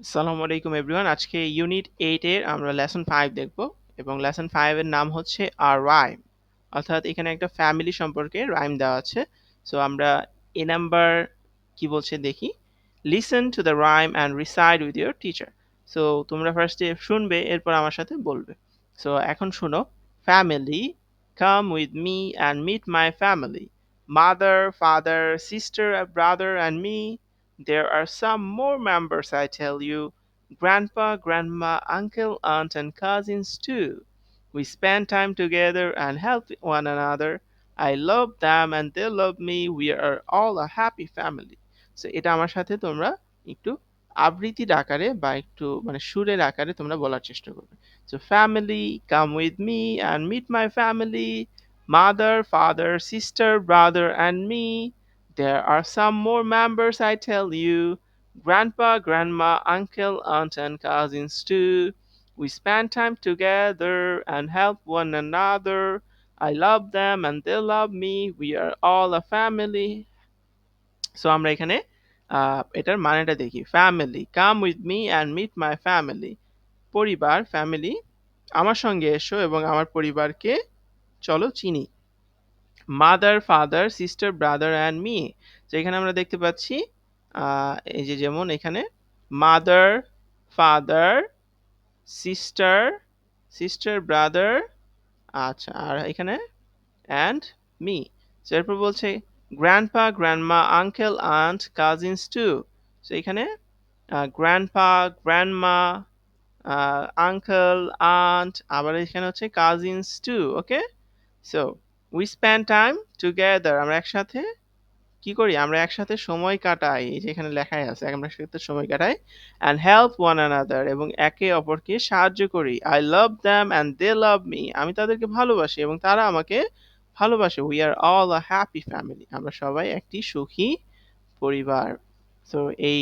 আসসালামু আলাইকুম এভরিওয়ান। আজকে ইউনিট 8 এর আমরা লেসন 5 দেখব এবং লেসন 5 এর নাম হচ্ছে আ রাইম। অর্থাৎ এখানে একটা ফ্যামিলি সম্পর্কে রাইম দেওয়া আছে। সো আমরা এ নাম্বার কি বলছে দেখি। Listen to the rhyme and recite with your teacher. So তোমরা ফার্স্টে শুনবে, এরপর আমার সাথে বলবে। সো এখন শোনো। Family, come with me and meet my family. Mother, father, sister, brother and me. There are some more members, I tell you. Grandpa, grandma, uncle, aunt, and cousins too. We spend time together and help one another. I love them and they love me. We are all a happy family. So এটা আমার সাথে তোমরা একটু আবৃত্তির আকারে বা একটু মানে সুরের আকারে তোমরা বলার চেষ্টা করবে। So family, come with me and meet my family. Mother, father, sister, brother, and me. There are some more members, I tell you. Grandpa, grandma, uncle, aunt, and cousins too. We spend time together and help one another. I love them and they love me. We are all a family. So আমরা এখানে এটার মানেটা দেখি। Family, come with me and meet my family. পরিবার, family, আমার সঙ্গে এসো এবং আমার পরিবারকে চলো চিনি। Mother, father, sister, brother and me. তো এখানে আমরা দেখতে পাচ্ছি এই যে যেমন এখানে মাদার, ফাদার, সিস্টার, ব্রাদার, আচ্ছা, আর এখানে অ্যান্ড মি। তো এরপর বলছে grandpa, grandma, uncle, aunt, cousins too. তো এখানে গ্র্যান্ডপা, গ্র্যান্ডমা, আঙ্কেল, আন্ট, আবার এখানে হচ্ছে cousins too. Okay, so we spend time together, আমরা একসাথে কি করি, আমরা একসাথে সময় কাটাই, এই যে এখানে লেখাই আছে আমরা একসাথে সময় কাটাই। অ্যান্ড হেল্প ওয়ান অ্যানাদার, এবং একে অপরকে সাহায্য করি। I love them and they love me, আমি তাদেরকে ভালোবাসি এবং তারা আমাকে ভালোবাসে। We are all a happy family, আমরা সবাই একটি সুখী পরিবার। সো এই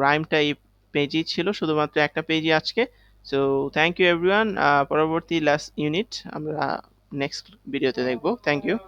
রাইমটা এই পেজই ছিল, শুধুমাত্র একটা পেজই আজকে। So thank you everyone. পরবর্তী লাস্ট ইউনিট আমরা নেক্সট ভিডিওতে দেখবো। Thank you.